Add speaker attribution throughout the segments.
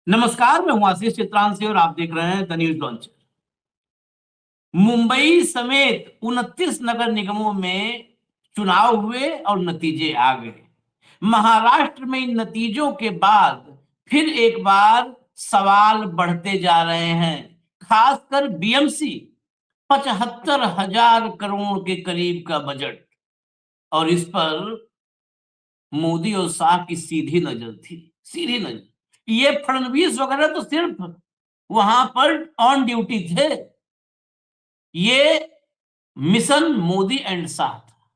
Speaker 1: नमस्कार, मैं हूं आशीष चित्रांशी और आप देख रहे हैं द न्यूज लॉन्चर। मुंबई समेत 29 नगर निगमों में चुनाव हुए और नतीजे आ गए। महाराष्ट्र में इन नतीजों के बाद फिर एक बार सवाल बढ़ते जा रहे हैं। खासकर बीएमसी 75,000 करोड़ के करीब का बजट, और इस पर मोदी और शाह की सीधी नजर थी। सीधी नजर। ये फडणवीस वगैरह तो सिर्फ वहां पर ऑन ड्यूटी थे। ये मिशन मोदी एंड शाह था।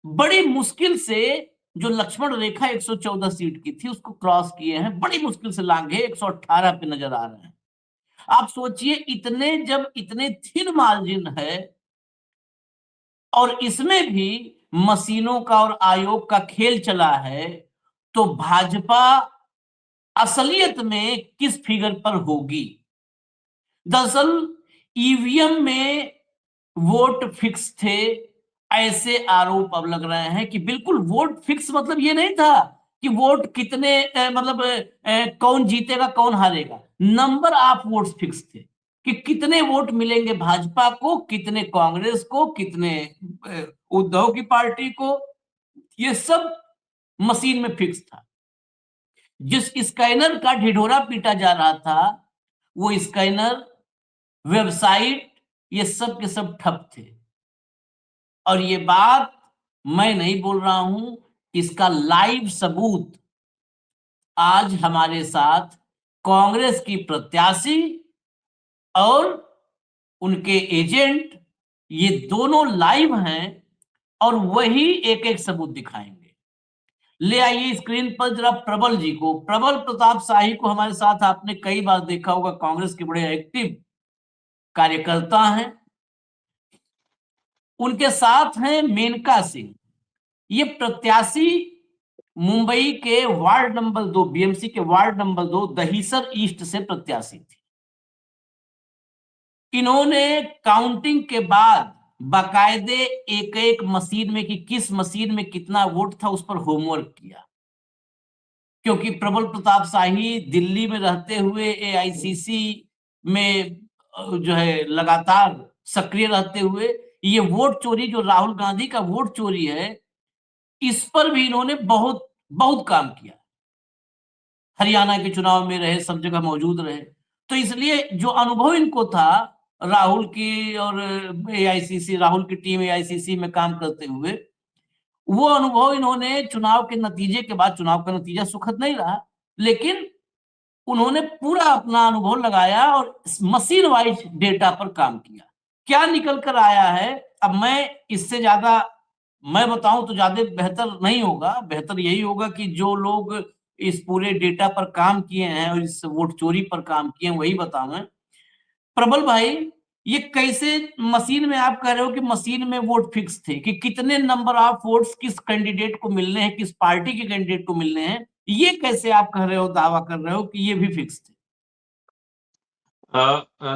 Speaker 1: बड़ी मुश्किल से जो लक्ष्मण रेखा 114 सीट की थी उसको क्रॉस किए हैं। बड़ी मुश्किल से लांघे 118 पे नजर आ रहे हैं। आप सोचिए, इतने जब इतने थिन मार्जिन है और इसमें भी मशीनों का और आयोग का खेल चला है, तो भाजपा असलियत में किस फिगर पर होगी? दरअसल ईवीएम में वोट फिक्स थे, ऐसे आरोप अब लग रहे हैं कि बिल्कुल वोट फिक्स मतलब ये नहीं था कि वोट कितने कौन जीतेगा कौन हारेगा। नंबर ऑफ वोट्स फिक्स थे कि कितने वोट मिलेंगे भाजपा को, कितने कांग्रेस को, कितने उद्धव की पार्टी को। ये सब मशीन में फिक्स था। जिस स्कैनर का ढिढोरा पीटा जा रहा था, वो स्कैनर, वेबसाइट, ये सब के सब ठप थे। और ये बात मैं नहीं बोल रहा हूं, इसका लाइव सबूत आज हमारे साथ कांग्रेस की प्रत्याशी और उनके एजेंट, ये दोनों लाइव हैं और वही एक एक सबूत दिखाएंगे। ले आइए स्क्रीन पर जरा प्रबल जी को, प्रबल प्रताप शाही को हमारे साथ। आपने कई बार देखा होगा, कांग्रेस के बड़े एक्टिव कार्यकर्ता हैं। उनके साथ हैं मेनका सिंह, ये प्रत्याशी मुंबई के वार्ड नंबर 2, बीएमसी के वार्ड नंबर 2 दहीसर ईस्ट से प्रत्याशी थी। इन्होंने काउंटिंग के बाद बाकायदे एक एक मशीन में कि किस मशीन में कितना वोट था उस पर होमवर्क किया। क्योंकि प्रबल प्रताप शाही दिल्ली में रहते हुए एआईसीसी में जो है लगातार सक्रिय रहते हुए, ये वोट चोरी जो राहुल गांधी का वोट चोरी है, इस पर भी इन्होंने बहुत बहुत काम किया। हरियाणा के चुनाव में रहे, सब जगह मौजूद रहे। तो इसलिए जो अनुभव इनको था राहुल की और एआईसीसी, राहुल की टीम एआईसीसी में काम करते हुए, वो अनुभव इन्होंने चुनाव के नतीजे के बाद, चुनाव का नतीजा सुखद नहीं रहा, लेकिन उन्होंने पूरा अपना अनुभव लगाया और मशीन वाइज डेटा पर काम किया। क्या निकल कर आया है, अब मैं इससे ज्यादा मैं बताऊं तो ज्यादा बेहतर नहीं होगा। बेहतर यही होगा कि जो लोग इस पूरे डेटा पर काम किए हैं और इस वोट चोरी पर काम किए हैं वही बताएं। प्रबल भाई, ये कैसे मशीन में आप कह रहे हो कि मशीन में वोट फिक्स थे कि कितने नंबर ऑफ वोट्स किस कैंडिडेट को मिलने हैं, किस पार्टी के कैंडिडेट को मिलने हैं, ये कैसे आप कह रहे हो, दावा कर रहे हो कि ये भी फिक्स थे?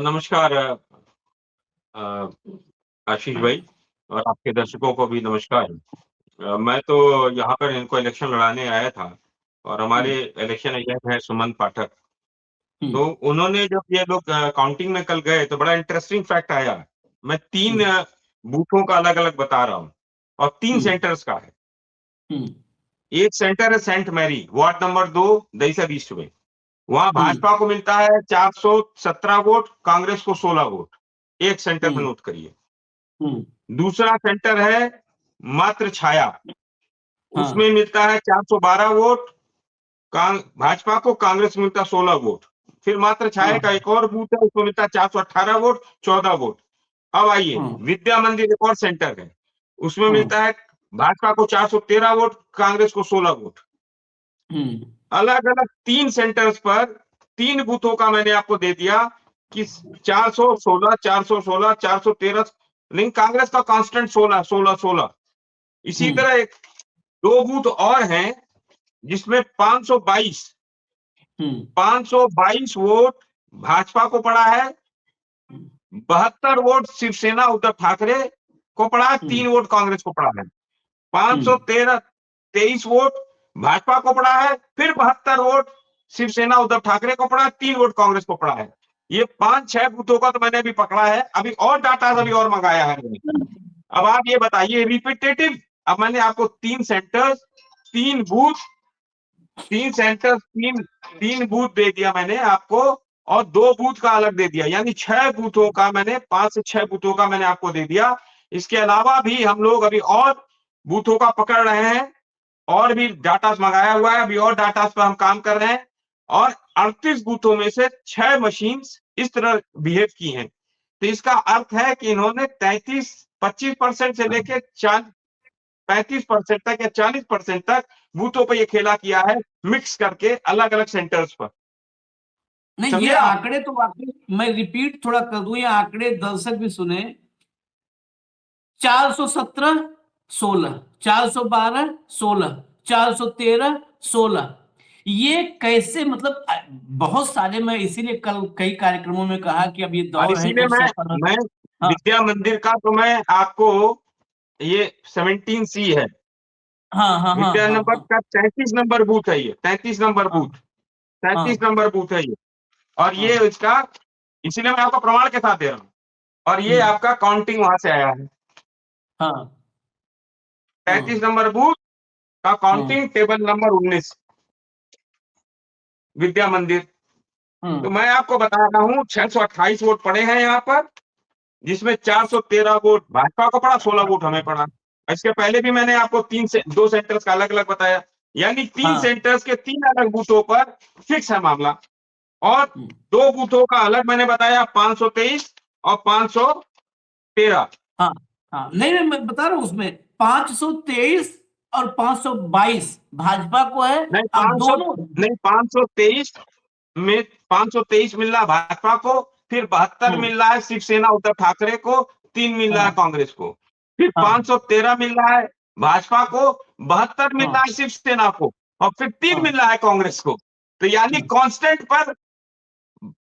Speaker 2: नमस्कार आशीष भाई, और आपके दर्शकों को भी नमस्कार। मैं तो यहाँ पर इनको इलेक्शन लड़ाने आया था, और हमारे इलेक्शन एजेंट है सुमन पाठक। तो उन्होंने जब ये लोग काउंटिंग में कल गए तो बड़ा इंटरेस्टिंग फैक्ट आया। मैं 3 बूथों का अलग अलग बता रहा हूँ, और 3 सेंटर्स का है। एक सेंटर है Saint Mary, ward number 2, Dahisar east में। वहां भाजपा को मिलता है 417 वोट, कांग्रेस को 16 वोट। एक सेंटर में नोट करिए। दूसरा सेंटर है मात्र छाया, उसमें मिलता है 412 वोट, भाजपा को, कांग्रेस में मिलता 16 वोट। फिर मात्र छाया का एक और बूथ है, उसमें मिलता है 418 वोट, 14 वोट। अब आइए, विद्या मंदिर एक और सेंटर है, उसमें मिलता है भाजपा को 413 वोट, कांग्रेस को 16 वोट। अलग अलग 3 सेंटर्स पर 3 बूथों का मैंने आपको दे दिया कि 416, 416, 413, लेकिन कांग्रेस का कांस्टेंट 16, 16, 16। इसी तरह एक 2 बूथ और हैं जिसमें 522 वोट भाजपा को पड़ा है, 72 वोट शिवसेना उद्धव ठाकरे को पड़ा है, 3 वोट कांग्रेस को पड़ा है। 523 वोट भाजपा को पड़ा है, फिर 72 वोट शिवसेना उद्धव ठाकरे को पड़ा, 3 वोट कांग्रेस को पड़ा है। ये 5-6 बूथों का तो मैंने अभी पकड़ा है, अभी और डाटा अभी और मंगाया है मैंने। अब आप ये बताइए रिपीटेटिव, अब मैंने आपको 3 सेंटर्स 3 बूथ 3 सेंटर्स 3 बूथ दे दिया मैंने आपको, और 2 बूथ का अलग दे दिया, यानी 6 बूथों का मैंने 5 से 6 बूथों का मैंने आपको दे दिया। इसके अलावा भी हम लोग अभी और बूथों का पकड़ रहे हैं, और भी डाटा मंगाया हुआ है, अभी और डाटा पर हम काम कर रहे हैं। और 38 बूथों में से 6 मशीन्स इस तरह बिहेव की हैं। तो इसका अर्थ है कि इन्होंने 25% से लेके 35% तक या 40% तक बूथों पर ये खेला किया है, मिक्स करके अलग अलग सेंटर्स पर।
Speaker 1: नहीं, ये आंकड़े तो वाकई मैं रिपीट थोड़ा कर दूं, ये आंकड़े दर्शक भी सुने। 417 16, 412 16, 413 16, ये कैसे, मतलब बहुत सारे, मैं इसीलिए कल कई कार्यक्रमों में कहा कि अब ये दौर है
Speaker 2: इसीलिए मैं
Speaker 1: हाँ।
Speaker 2: विद्या मंदिर का तो मैं आपको ये 17C है,
Speaker 1: हाँ
Speaker 2: विद्या नंबर का 33 नंबर बूथ है, ये 33 नंबर बूथ, 33 नंबर बूथ है ये। और ये इसका, इसीलिए मैं आपको प्रमाण के साथ दे रहा हूँ। और ये आपका काउंटिंग वहां से आया है। 33 नंबर बूथ का काउंटिंग, टेबल नंबर 19 विद्या मंदिर। तो मैं आपको बता रहा हूँ 628 वोट पड़े हैं यहाँ पर, जिसमें 413 वोट भाजपा को पड़ा, 16 वोट हमें पड़ा। इसके पहले भी मैंने आपको 2 सेंटर्स का अलग अलग बताया, यानी 3 सेंटर्स के 3 अलग बूथों पर फिक्स है मामला। और 2 बूथों का अलग मैंने बताया, 523 और 513।
Speaker 1: नहीं, मैं बता रहा हूँ, उसमें 523 और 522 भाजपा को है।
Speaker 2: नहीं,
Speaker 1: अब दोनों
Speaker 2: 523 में 523 मिल रहा भाजपा को, फिर 72 मिल रहा है शिवसेना उद्धव ठाकरे को, 3 मिल रहा है कांग्रेस को, फिर 513 मिल रहा है भाजपा को, 72 मिल रहा है शिवसेना को, और फिर 3 मिल रहा है कांग्रेस को। तो यानी कांस्टेंट पर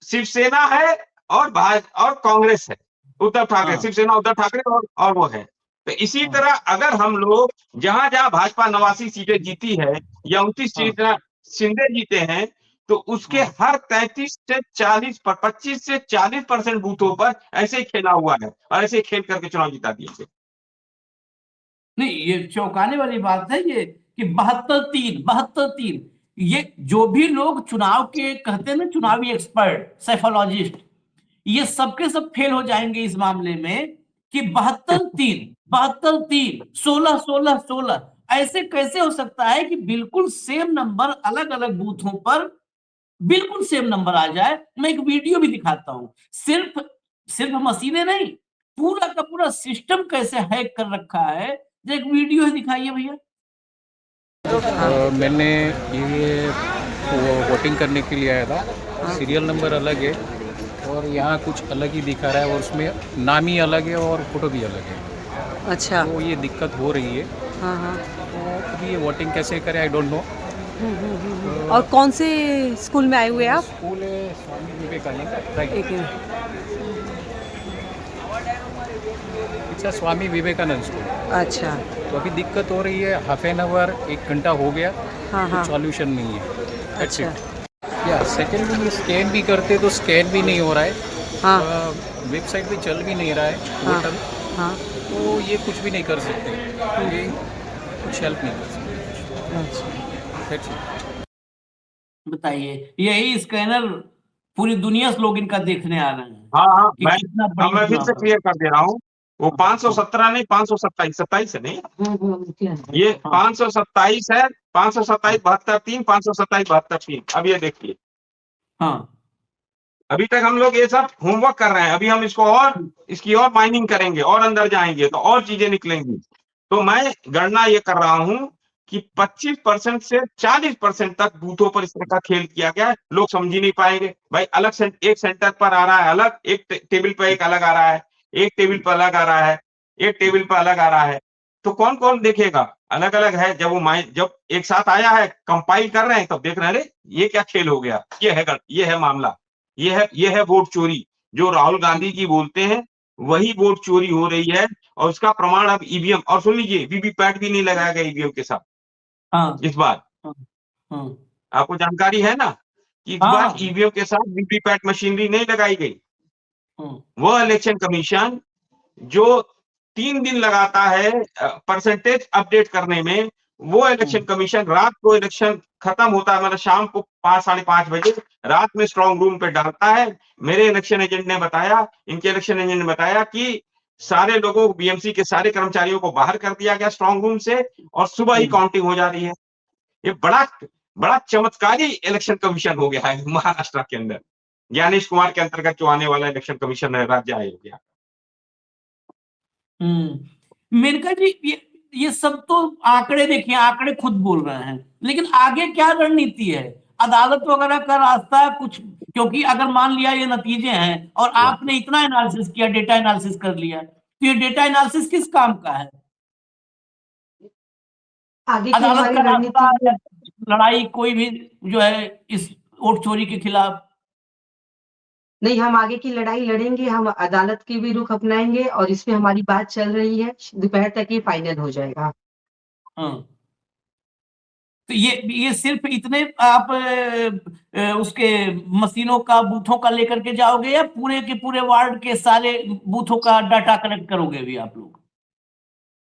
Speaker 2: शिवसेना है और कांग्रेस है, उद्धव ठाकरे, शिवसेना उद्धव ठाकरे और वो है। तो इसी तरह अगर हम लोग जहां जहां भाजपा 89 सीटें जीती है या 29 सीटें शिंदे जीते हैं, तो उसके हर 33 से 40 पर 25 से 40% बूथों पर ऐसे ही खेला हुआ है, और ऐसे खेल करके चुनाव जिता दिए।
Speaker 1: नहीं, ये चौंकाने वाली बात है ये कि 72-3 ये जो भी लोग चुनाव के कहते हैं ना, चुनावी एक्सपर्ट, साइकोलॉजिस्ट, ये सबके सब फेल हो जाएंगे इस मामले में कि 72-3 16-16 ऐसे कैसे हो सकता है कि बिल्कुल सेम नंबर अलग अलग बूथों पर बिल्कुल सेम नंबर आ जाए। मैं एक वीडियो भी दिखाता हूं, सिर्फ मशीनें नहीं, पूरा का पूरा सिस्टम कैसे हैक कर रखा है। एक वीडियो है, दिखाइए भैया।
Speaker 3: मैंने ये वोटिंग करने के लिए आया था, सीरियल नंबर अलग है और यहाँ कुछ अलग ही दिखा रहा है, और उसमें नाम ही अलग है और फोटो भी अलग है।
Speaker 4: अच्छा,
Speaker 3: तो ये दिक्कत हो रही है।
Speaker 4: हाँ।
Speaker 3: तो अभी ये वोटिंग कैसे करें, आई डोंट नो।
Speaker 4: और कौन से स्कूल में आए हुए आप?
Speaker 3: स्कूल है स्वामी विवेकानंद,
Speaker 4: एक मिनट।
Speaker 3: अच्छा, स्वामी विवेकानंद स्कूल।
Speaker 4: अच्छा,
Speaker 3: तो अभी दिक्कत हो रही है, हाफ एन आवर 1 घंटा हो गया,
Speaker 4: हाँ।
Speaker 3: सॉल्यूशन नहीं है।
Speaker 4: अच्छा,
Speaker 3: या सेकेंडली स्कैन भी करते तो स्कैन भी नहीं हो रहा है,
Speaker 4: हाँ।
Speaker 3: वेबसाइट भी चल भी नहीं रहा है पोर्टल,
Speaker 4: हाँ।
Speaker 3: तो ये कुछ भी नहीं कर सकते, ये कुछ हेल्प नहीं कर सकते।
Speaker 4: अच्छा,
Speaker 1: बताइए, यही स्कैनर पूरी दुनिया से लोग इनका देखने आ रहे हैं।
Speaker 2: हाँ,
Speaker 1: कि कितना बड़ी
Speaker 2: मैं फिर से क्लियर कर दे रहा हूँ, वो 517 नहीं, 527 है, नहीं ये 527 है, 527 72 3, 527 72 3। अब ये देखिए, अभी तक हम लोग ये सब होमवर्क कर रहे हैं, अभी हम इसको और इसकी और माइनिंग करेंगे और अंदर जाएंगे तो और चीजें निकलेंगी। तो मैं गणना ये कर रहा हूं कि 25% से 40% तक बूथों पर इस तरह का खेल किया गया है। लोग समझ ही नहीं पाएंगे भाई, अलग एक सेंटर पर आ रहा है अलग, एक टेबल पर एक अलग आ रहा है, एक टेबल पर अलग आ रहा है, एक टेबल पर अलग आ रहा है, तो कौन कौन देखेगा? अलग अलग है। जब एक साथ आया है, कंपाइल कर रहे हैं, तब देख रहे हैं अरे ये क्या खेल हो गया, ये है मामला, ये है वोट चोरी, जो राहुल गांधी जी बोलते हैं वही वोट चोरी हो रही है। और उसका प्रमाण अब ईवीएम, और सुन लीजिए वीवीपैट भी नहीं लगाया गया ईवीएम के साथ इस बार, आपको जानकारी है ना? कि इस बार
Speaker 1: हाँ।
Speaker 2: ईवीएम के साथ वीवीपैट मशीनरी नहीं लगाई गई। वो इलेक्शन कमीशन जो 3 दिन लगाता है परसेंटेज अपडेट करने में, वो इलेक्शन कमीशन रात को इलेक्शन खत्म होता है, मतलब शाम को 5 साढ़े 5 बजे रात में स्ट्रांग रूम पे डालता है। मेरे इलेक्शन एजेंट ने बताया, इनके इलेक्शन एजेंट ने बताया कि सारे लोगों को, बीएमसी के सारे कर्मचारियों को बाहर कर दिया गया स्ट्रांग रूम से और सुबह ही काउंटिंग हो जा रही है। ये बड़ा चमत्कारी इलेक्शन कमीशन हो गया है महाराष्ट्र के अंदर। ज्ञानेश कुमार के अंतर्गत जो आने वाला इलेक्शन कमीशन है राज्य आयोग यहाँ।
Speaker 1: मेनका जी, ये सब तो आंकड़े देखिए, आंकड़े खुद बोल रहे हैं, लेकिन आगे क्या रणनीति है? अदालत वगैरह का रास्ता कुछ, क्योंकि अगर मान लिया ये नतीजे हैं और आपने इतना एनालिसिस किया, डेटा एनालिसिस कर लिया, तो ये डेटा एनालिसिस किस काम का है?
Speaker 5: आगे की
Speaker 1: अदालत
Speaker 5: हमारी
Speaker 1: का रास्ता
Speaker 5: रणनीति
Speaker 1: या लड़ाई कोई भी जो है इस वोट चोरी के खिलाफ?
Speaker 5: नहीं, हम आगे की लड़ाई लड़ेंगे, हम अदालत की भी रुख अपनाएंगे और इसमें हमारी बात चल रही है, दोपहर तक ये फाइनल हो जाएगा।
Speaker 1: हाँ। तो ये सिर्फ इतने आप उसके मशीनों का, बूथों का लेकर के जाओगे, या पूरे के पूरे वार्ड के सारे बूथों का डाटा कलेक्ट करोगे भी आप लोग?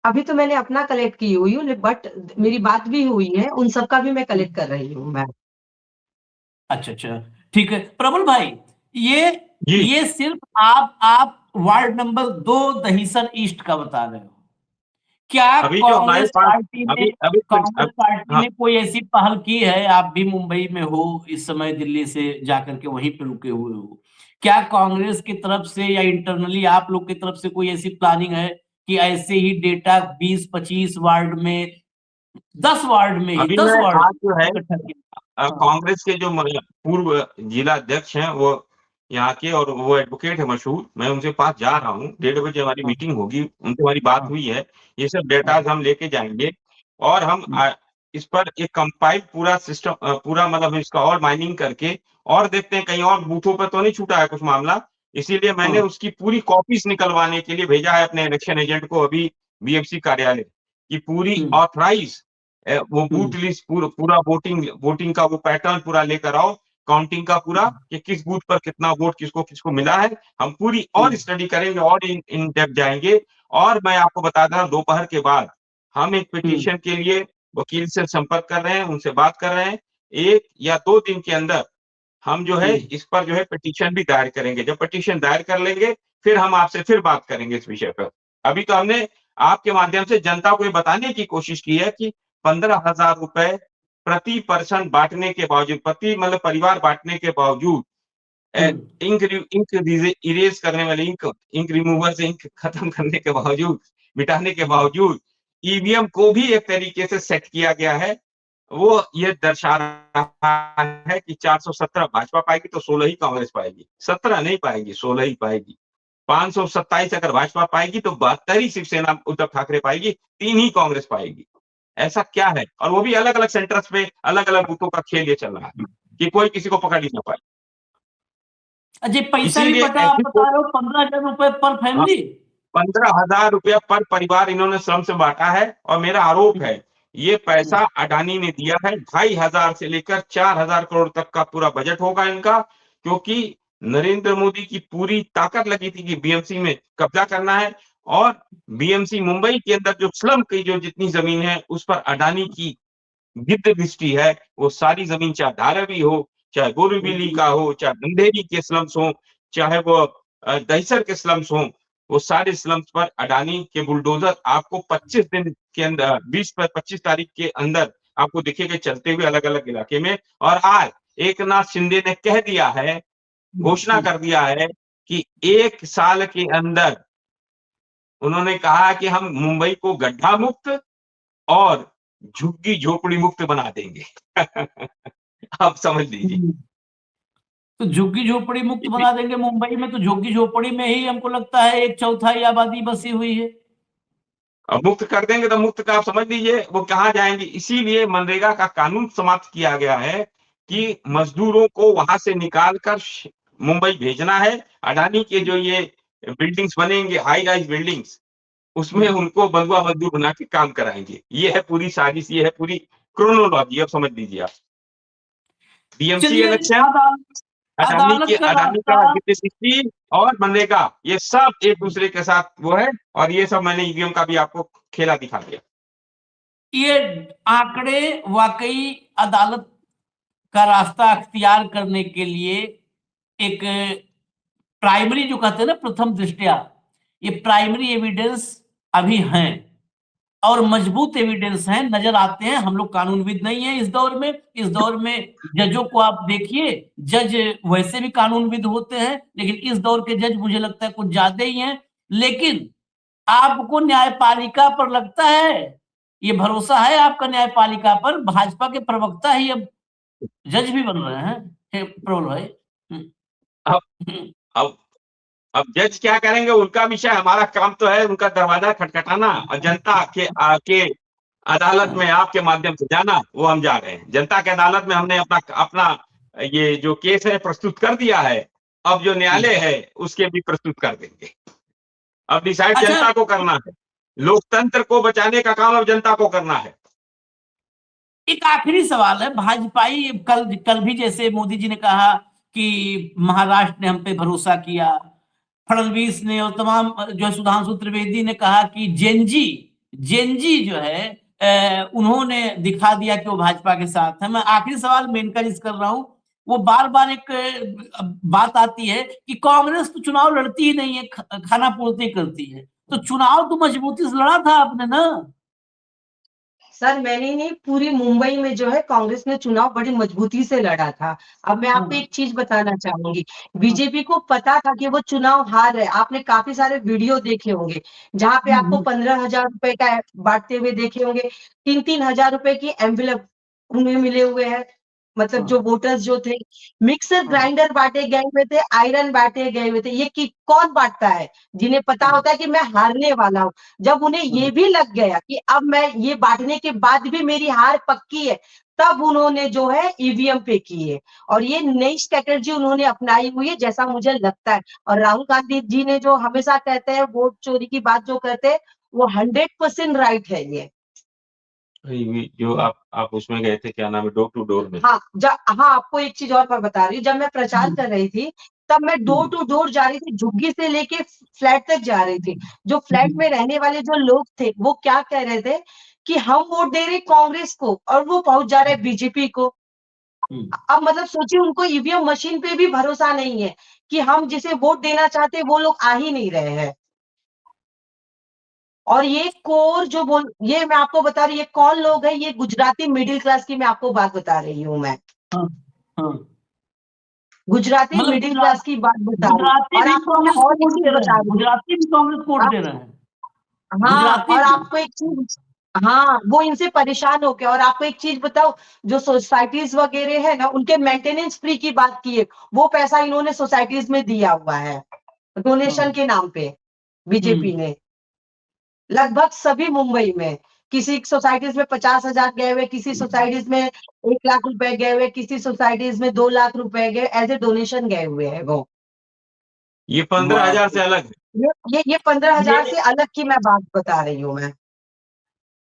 Speaker 5: अभी तो मैंने अपना कलेक्ट की हुई हूँ, बट मेरी बात भी हुई है, उन सबका भी मैं कलेक्ट कर रही हूँ मैं।
Speaker 1: अच्छा, ठीक है। प्रबल भाई,
Speaker 2: जी।
Speaker 1: ये सिर्फ आप वार्ड नंबर 2 दहिसर ईस्ट का बता रहे हो। क्या
Speaker 2: अभी जो हमारे
Speaker 1: कांग्रेस
Speaker 2: पास
Speaker 1: पार्टी
Speaker 2: हाँ,
Speaker 1: ने कोई ऐसी पहल की है? आप भी मुंबई में हो इस समय, दिल्ली से जाकर के वहीं पे रुके हुए हो। क्या कांग्रेस की तरफ से या इंटरनली आप लोग की तरफ से कोई ऐसी प्लानिंग है कि ऐसे ही डेटा 20-25 वार्ड में, 10 वार्ड में ही,
Speaker 2: अभी
Speaker 1: 10
Speaker 2: मैं
Speaker 1: वार्ड
Speaker 2: आज जो है
Speaker 1: इकट्ठा किया?
Speaker 2: कांग्रेस के जो पूर्व जिला अध्यक्ष हैं वो यहाँ के, और वो एडवोकेट है मशहूर, मैं उनके पास जा रहा हूँ। 1:30 बजे हमारी
Speaker 1: हाँ,
Speaker 2: मीटिंग होगी, उनसे हमारी बात
Speaker 1: हाँ,
Speaker 2: हुई है। ये सब डेटाज हम लेके जाएंगे और हम इस पर एक कंपाइल पूरा सिस्टम, पूरा मतलब इसका और माइनिंग करके और देखते हैं कहीं और बूथों पर तो नहीं छूटा है कुछ मामला। इसीलिए मैंने
Speaker 1: हाँ,
Speaker 2: उसकी पूरी कॉपीज निकलवाने के लिए भेजा है अपने इलेक्शन एजेंट को अभी बीएमसी कार्यालय की पूरी ऑथराइज वो बूथ लिस्ट पूरा वोटिंग का वो पैटर्न पूरा लेकर आओ, काउंटिंग का पूरा कि किस बूथ पर कितना वोट किसको किसको मिला है। हम पूरी और स्टडी करेंगे और इन डेप्थ जाएंगे। और मैं आपको बता दें, दोपहर के बाद हम एक पिटीशन के लिए वकील से संपर्क कर रहे हैं, उनसे बात कर रहे हैं। 1 या 2 दिन के अंदर हम जो है इस पर जो है पिटीशन भी दायर करेंगे। जब पिटीशन दायर कर लेंगे फिर हम आपसे फिर बात करेंगे इस विषय पर। अभी तो हमने आपके माध्यम से जनता को ये बताने की कोशिश की है कि 15,000 रुपए प्रति पर्सन बांटने के बावजूद, प्रति मतलब परिवार बांटने के बावजूद, इंक इरेज करने वाले इंक रिमूवर से इंक खत्म करने के बावजूद, मिटाने के बावजूद ईवीएम को भी एक तरीके से सेट किया गया है। वो ये दर्शा रहा है कि 417 भाजपा पाएगी तो 16 ही कांग्रेस पाएगी, 17 नहीं पाएगी, 16 ही पाएगी। 527 अगर भाजपा पाएगी तो 72 ही शिवसेना उद्धव ठाकरे पाएगी, 3 ही कांग्रेस पाएगी। ऐसा क्या है? और वो भी अलग-अलग सेंटर्स पे अलग-अलग बूथों का खेल ये चल रहा है कि कोई किसी को पकड़ ही ना पाए।
Speaker 1: अजय, पैसा भी
Speaker 2: इसीलिए
Speaker 1: बता, आप बता रहे हो 15,000 रुपए पर फैमिली?
Speaker 2: 15,000 रुपया पर परिवार इन्होंने श्रम से बांटा है। और मेरा आरोप है ये पैसा अडानी ने दिया है। 2,500 से लेकर 4,000 करोड़ तक का पूरा बजट होगा इनका, क्योंकि नरेंद्र मोदी की पूरी ताकत लगी थी कि बीएमसी में कब्जा करना है। और बीएमसी मुंबई के अंदर जो स्लम की जो जितनी जमीन है उस पर अडानी की गिद्ध दृष्टि है। वो सारी जमीन, चाहे धारावी हो, चाहे बोरीवली का हो, चाहे अंधेरी के स्लम्स हो, चाहे वो दहिसर के स्लम्स हो, वो सारे स्लम्स पर अडानी के बुलडोजर आपको 25 दिन के अंदर, 20-25 तारीख के अंदर आपको दिखेंगे चलते हुए अलग-अलग इलाके में। और आज एकनाथ शिंदे ने कह दिया है, घोषणा कर दिया है कि 1 साल के अंदर उन्होंने कहा कि हम मुंबई को गड्ढा मुक्त और झुग्गी झोपड़ी मुक्त बना देंगे। आप समझ लीजिए।
Speaker 1: तो झुग्गी झोपड़ी मुक्त बना देंगे मुंबई में, तो झुग्गी झोपड़ी में ही हमको लगता है 1/4 आबादी बसी हुई है।
Speaker 2: अब मुक्त कर देंगे तो मुक्त का आप समझ लीजिए वो कहाँ जाएंगे। इसीलिए मनरेगा का कानून समाप्त किया गया है कि मजदूरों को वहां से निकाल कर मुंबई भेजना है। अडानी के जो ये बिल्डिंग्स बनेंगे, हाई राइज बिल्डिंग्स, उसमें उनको बंधुआ मजदूर बना के काम कराएंगे। ये है पूरी साजिश, ये है पूरी क्रोनोलॉजी, अब समझ लीजिए आप। बीएमसी
Speaker 1: चलिए,
Speaker 2: इलेक्शन,
Speaker 1: अदालत का
Speaker 2: अडानी का
Speaker 1: रास्ता,
Speaker 2: DPCC और मनरेगा, ये सब एक दूसरे के साथ वो है। और ये सब मैंने ईवीएम का भी आपको खेला दिखा दिया।
Speaker 1: ये आंकड़े वाकई अदालत का रास्ता अख्तियार करने के लिए एक प्राइमरी, जो कहते हैं ना प्रथम दृष्टया, ये प्राइमरी एविडेंस अभी हैं और मजबूत एविडेंस हैं, नजर आते हैं। हम लोग कानूनविद नहीं है इस दौर में। इस दौर में जजों को आप देखिए, जज वैसे भी कानूनविद होते हैं, लेकिन इस दौर के जज मुझे लगता है कुछ ज्यादा ही हैं। लेकिन आपको न्यायपालिका पर लगता है, ये भरोसा है आपका न्यायपालिका पर? भाजपा के प्रवक्ता ही अब जज भी बन रहे हैं, प्रबल भाई।
Speaker 2: अब अब अब जज क्या करेंगे उनका विषय, हमारा काम तो है उनका दरवाजा खटखटाना और जनता के आके अदालत में आपके माध्यम से जाना। वो हम जा रहे हैं जनता के अदालत में। हमने अपना अपना ये जो केस है प्रस्तुत कर दिया है। अब जो न्यायालय है उसके भी प्रस्तुत कर देंगे। अब डिसाइड
Speaker 1: अच्छा,
Speaker 2: जनता को करना है। लोकतंत्र को बचाने का काम अब जनता को करना है।
Speaker 1: एक आखिरी सवाल है, भाजपाई कल भी जैसे मोदी जी ने कहा कि महाराष्ट्र ने हम पे भरोसा किया, फडणवीस ने और तमाम जो है सुधांशु त्रिवेदी ने कहा कि जेनजी जो है उन्होंने दिखा दिया कि वो भाजपा के साथ है। मैं आखिरी सवाल मेनका जिस कर रहा हूं, वो बार बार एक बात आती है कि कांग्रेस तो चुनाव लड़ती ही नहीं है, खाना पूर्ति करती है। तो चुनाव तो मजबूती से लड़ा था आपने ना?
Speaker 5: सर मैंने नहीं, पूरी मुंबई में जो है कांग्रेस ने चुनाव बड़ी मजबूती से लड़ा था। अब मैं आपको एक चीज बताना चाहूंगी, बीजेपी को पता था कि वो चुनाव हार रहे। आपने काफी सारे वीडियो देखे होंगे जहां पे आपको 15,000 रुपए का बांटते हुए देखे होंगे, 3-3 हजार रुपए की एनवेलप उन्हें मिले हुए हैं। मतलब जो वोटर्स जो थे, मिक्सर ग्राइंडर बांटे गए हुए थे, आयरन बांटे गए हुए थे। ये कि कौन बांटता है? जिन्हें पता होता है कि मैं हारने वाला हूँ। जब उन्हें ये भी लग गया कि अब मैं ये बांटने के बाद भी मेरी हार पक्की है, तब उन्होंने जो है ईवीएम पे किए। और ये नई स्ट्रेटेजी उन्होंने अपनाई हुई है, जैसा मुझे लगता है। और राहुल गांधी जी ने जो हमेशा कहते हैं वोट चोरी की बात जो करते हैं, वो 100% राइट है ये।
Speaker 2: जो आप उसमें गए थे, क्या नाम है, डोर टू डोर में?
Speaker 5: हाँ, हाँ, आपको एक चीज और मैं बता रही हूँ। जब मैं प्रचार कर रही थी, तब मैं डोर टू डोर जा रही थी, झुग्गी से लेके फ्लैट तक जा रही थी। जो फ्लैट में रहने वाले जो लोग थे, वो क्या कह रहे थे कि हम वोट दे रहे कांग्रेस को और वो पहुंच जा रहे बीजेपी को। अब मतलब सोचिए, उनको ईवीएम मशीन पे भी भरोसा नहीं है कि हम जिसे वोट देना चाहते हैं वो लोग आ ही नहीं रहे हैं। और ये कोर जो ये मैं आपको बता रही हूँ, ये कौन लोग हैं? ये गुजराती मिडिल क्लास की मैं आपको बात बता रही हूँ। मैं गुजराती
Speaker 1: मतलब
Speaker 5: मिडिल क्लास की बात बता रही हूँ।
Speaker 1: गुजराती
Speaker 5: और
Speaker 1: भी
Speaker 5: आपको मैं
Speaker 1: कांग्रेस
Speaker 5: और
Speaker 1: को
Speaker 5: एक
Speaker 1: वोट
Speaker 5: चीज
Speaker 1: दे रहे
Speaker 5: बता
Speaker 1: हैं,
Speaker 5: रही हूँ।
Speaker 1: गुजराती भी कांग्रेस को वोट दे रहे हैं,
Speaker 5: हाँ,
Speaker 1: गुजराती
Speaker 5: और
Speaker 1: भी।
Speaker 5: आपको एक चीज, हाँ, वो इनसे परेशान हो गया। और आपको एक चीज बताओ, जो सोसाइटीज वगैरह है ना, उनके मेंटेनेंस फ्री की बात की है, वो पैसा इन्होंने सोसाइटीज में दिया हुआ है डोनेशन के नाम पे। बीजेपी ने लगभग सभी मुंबई में, किसी सोसाइटीज में 50,000 गए हुए, किसी सोसाइटीज में 1 लाख रुपए गए हुए, किसी सोसाइटीज में 2 लाख रुपए गए, एज ए डोनेशन गए हुए हैं वो।
Speaker 2: ये 15,000 से अलग है।
Speaker 5: ये 15,000 से अलग की मैं बात बता रही हूँ मैं।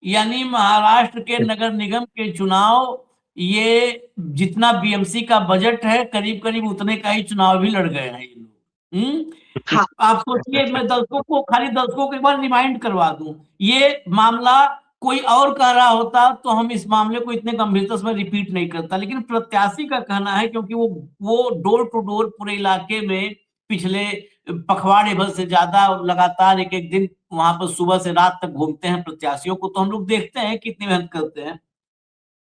Speaker 1: यानी महाराष्ट्र के नगर निगम के चुनाव, ये जितना बीएमसी का बजट है, करीब करीब उतने का ही चुनाव भी लड़ गए हैं ये लोग।
Speaker 5: हाँ,
Speaker 1: आप सोचिए, मैं दर्शकों को, खाली दर्शकों को एक बार रिमाइंड करवा दूं, ये मामला कोई और कह रहा होता तो हम इस मामले को इतने गंभीरता से रिपीट नहीं करता, लेकिन प्रत्याशी का कहना है, क्योंकि वो डोर टू डोर पूरे इलाके में पिछले पखवाड़े भर से ज्यादा और लगातार एक एक दिन वहां पर सुबह से रात तक घूमते हैं प्रत्याशियों को, तो हम लोग देखते हैं कितनी मेहनत करते हैं।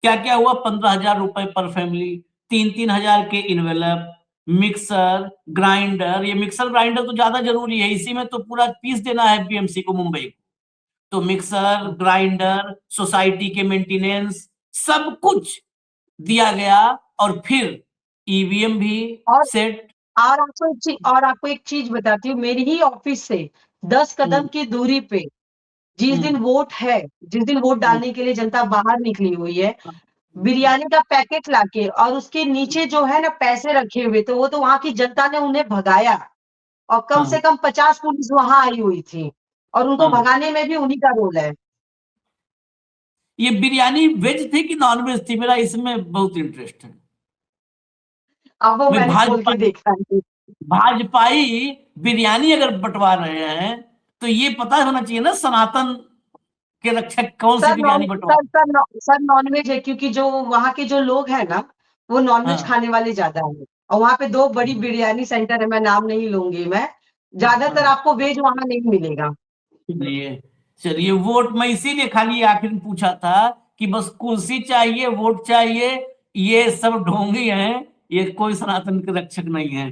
Speaker 1: क्या क्या हुआ? 15,000 रुपए पर फैमिली, 3-3 हजार के इन्वेलप, मिक्सर ग्राइंडर। ये मिक्सर ग्राइंडर तो ज्यादा जरूरी है, इसी में तो पूरा पीस देना है बीएमसी को, मुंबई को। तो मिक्सर ग्राइंडर, सोसाइटी के मेंटेनेंस, सब कुछ दिया गया। और फिर ईवीएम भी
Speaker 5: और
Speaker 1: सेट।
Speaker 5: आपको एक चीज बताती हूँ, मेरी ही ऑफिस से 10 कदम की दूरी पे, जिस दिन वोट है, जिस दिन वोट डालने के लिए जनता बाहर निकली हुई है, बिरयानी का पैकेट लाके और उसके नीचे जो है ना पैसे रखे हुए थे, वो तो वहां की जनता ने उन्हें भगाया। और कम से कम 50 पुलिस वहां आई हुई थी, और उनको भगाने में भी उन्हीं का रोल है।
Speaker 1: ये बिरयानी वेज थी कि नॉन वेज थी? मेरा इसमें बहुत इंटरेस्ट है।
Speaker 5: अब वो
Speaker 1: मैं
Speaker 5: मैंने खोल
Speaker 1: भाजपा
Speaker 5: के देखा है।
Speaker 1: भाजपाई बिरयानी अगर बंटवा रहे हैं तो ये पता होना चाहिए ना सनातन के रक्षक कौन सी
Speaker 5: सर नॉन
Speaker 1: बिरयानी बंटवा
Speaker 5: सर नॉनवेज है, क्योंकि जो वहाँ के जो लोग हैं ना, वो नॉनवेज
Speaker 1: हाँ
Speaker 5: खाने वाले ज्यादा हैं। और वहाँ पे 2 बड़ी बिरयानी सेंटर है, मैं नाम नहीं लूंगी मैं। ज्यादातर
Speaker 1: हाँ।
Speaker 5: आपको वेज वहाँ नहीं मिलेगा।
Speaker 1: चलिए चलिए, वोट मैं इसीलिए खाली आखिर में पूछा था कि बस कुर्सी चाहिए, वोट चाहिए, ये सब ढोंगी हैं, ये कोई सनातन के रक्षक नहीं है।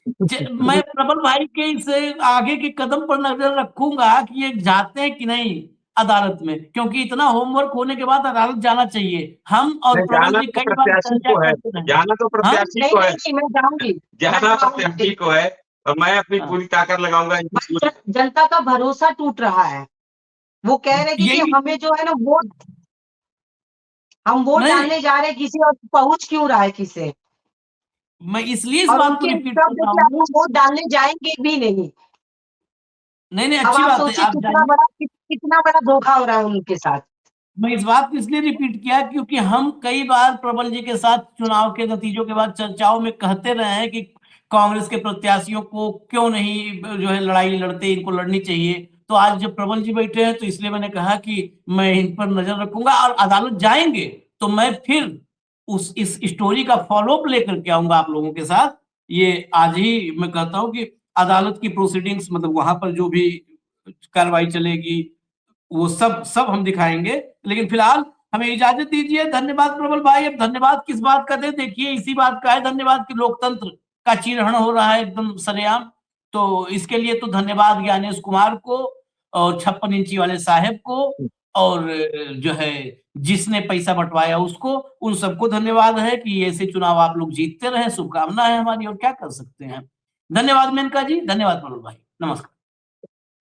Speaker 1: मैं प्रबल भाई के इस आगे के कदम पर नजर रखूंगा कि ये जाते हैं कि नहीं अदालत में, क्योंकि इतना होमवर्क होने के बाद अदालत जाना चाहिए। हम और
Speaker 2: नहीं,
Speaker 1: प्रबल
Speaker 2: जाना
Speaker 1: जी
Speaker 2: तो
Speaker 1: कई बार
Speaker 2: प्रत्याशी
Speaker 1: चर्चा
Speaker 2: को है,
Speaker 1: करते रहे।
Speaker 2: जाना तो
Speaker 1: हाँ
Speaker 2: प्रत्याशी
Speaker 5: नहीं
Speaker 2: को है,
Speaker 5: नहीं, मैं जाऊंगी।
Speaker 2: जाना प्रत्याशी को है, और मैं अपनी
Speaker 1: हाँ।
Speaker 2: पूरी ताकत लगाऊंगा
Speaker 5: जनता का भरोसा टूट रहा है। वो कह रहे कि
Speaker 1: यही
Speaker 5: हमें जो है ना वोट, हम वोट
Speaker 1: नहीं,
Speaker 5: डालने जा रहे हैं किसी और पहुंच क्यों रहा है किसे,
Speaker 1: मैं इसलिए इस
Speaker 5: और
Speaker 1: बात को
Speaker 5: उनके
Speaker 1: रिपीट कर
Speaker 5: शब्द
Speaker 1: रहा
Speaker 5: कि आप
Speaker 1: हूँ।
Speaker 5: वोट डालने जाएंगे भी नहीं।
Speaker 1: नहीं नहीं,
Speaker 5: अब
Speaker 1: अच्छी
Speaker 5: आप
Speaker 1: बात है,
Speaker 5: सोचिए
Speaker 1: आप जाइए।
Speaker 5: कितना बड़ा धोखा हो रहा है उनके साथ।
Speaker 1: मैं इस बात को इसलिए रिपीट किया क्योंकि हम कई बार प्रबल जी के साथ चुनाव के नतीजों के बाद चर्चाओं में कहते रहे हैं कि कांग्रेस के प्रत्याशियों को क्यों नहीं जो है लड़ाई लड़ते, इनको लड़नी चाहिए। तो आज जब प्रबल जी बैठे हैं तो इसलिए मैंने कहा कि मैं इन पर नजर रखूंगा, और अदालत जाएंगे तो मैं फिर उस इस स्टोरी का फॉलोअप लेकर के आऊंगा आप लोगों के साथ। ये आज ही मैं कहता हूं कि अदालत की प्रोसीडिंग्स, मतलब वहां पर जो भी कार्रवाई चलेगी वो सब सब हम दिखाएंगे। लेकिन फिलहाल हमें इजाजत दीजिए। धन्यवाद प्रबल भाई। अब धन्यवाद किस बात का दे, देखिए इसी बात का है धन्यवाद कि लोकतंत्र का चीरहरण हो रहा है एकदम सरेआम। तो इसके लिए तो धन्यवाद ज्ञानेश कुमार को और 56 इंची वाले साहेब को, और जो है जिसने पैसा बंटवाया उसको, उन सबको धन्यवाद है कि ऐसे चुनाव आप लोग जीतते रहे। शुभकामना है हमारी, और क्या कर सकते हैं। धन्यवाद मेनका जी, धन्यवाद प्रबल भाई, नमस्कार।